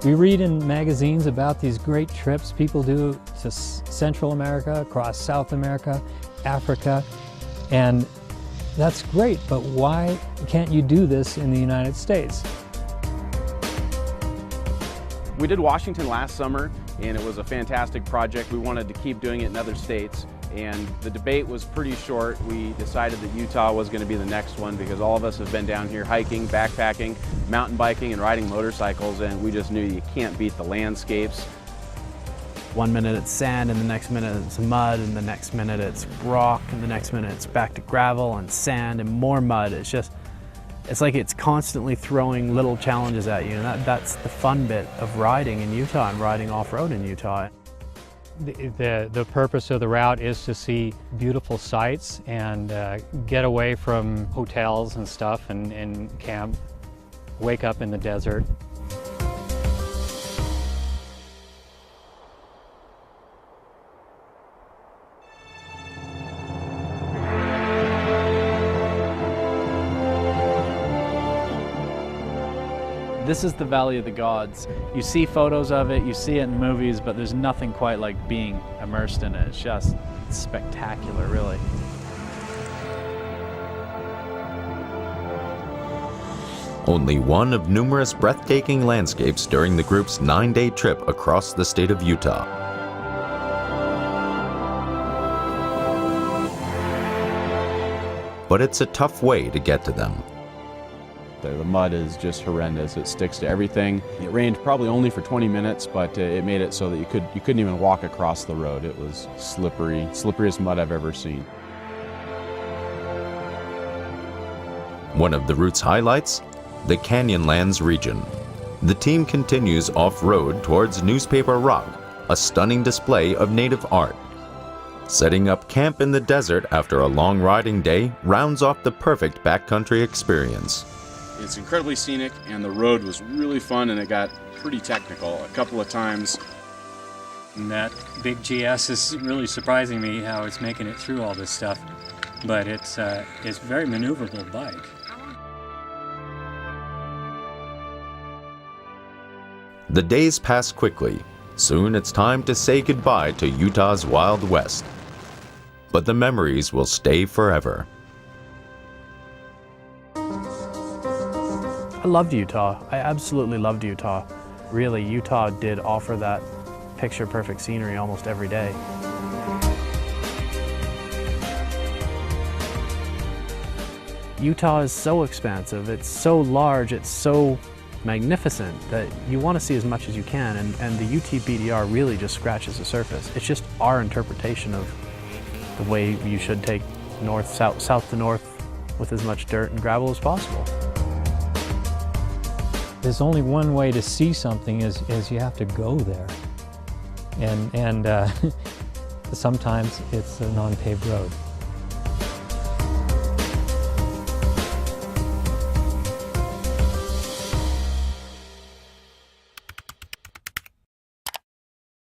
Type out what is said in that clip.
We read in magazines about these great trips people do to Central America, across South America, Africa, and that's great, but why can't you do this in the United States? We did Washington last summer, and it was a fantastic project. We wanted to keep doing it in other states, and the debate was pretty short. We decided that Utah was going to be the next one because all of us have been down here hiking, backpacking, mountain biking, and riding motorcycles, and we just knew you can't beat the landscapes. One minute it's sand, and the next minute it's mud, and the next minute it's rock, and the next minute it's back to gravel and sand and more mud. It's like it's constantly throwing little challenges at you, and that's the fun bit of riding in Utah and riding off-road in Utah. The purpose of the route is to see beautiful sights and get away from hotels and stuff and camp, wake up in the desert. This is the Valley of the Gods. You see photos of it, you see it in movies, but there's nothing quite like being immersed in it. It's just spectacular, really. Only one of numerous breathtaking landscapes during the group's 9-day trip across the state of Utah. But it's a tough way to get to them. The mud is just horrendous. It sticks to everything. It rained probably only for 20 minutes, but it made it so that you couldn't even walk across the road. It was slippery, slipperiest mud I've ever seen. One of the route's highlights, the Canyonlands region. The team continues off-road towards Newspaper Rock, a stunning display of native art. Setting up camp in the desert after a long riding day rounds off the perfect backcountry experience. It's incredibly scenic, and the road was really fun, and it got pretty technical a couple of times. And that big GS is really surprising me how it's making it through all this stuff, but it's a very maneuverable bike. The days pass quickly. Soon it's time to say goodbye to Utah's Wild West. But the memories will stay forever. I loved Utah. I absolutely loved Utah. Really, Utah did offer that picture-perfect scenery almost every day. Utah is so expansive, it's so large, it's so magnificent that you want to see as much as you can, and the UT-BDR really just scratches the surface. It's just our interpretation of the way you should take south to north with as much dirt and gravel as possible. There's only one way to see something is you have to go there. And sometimes it's a non-paved road.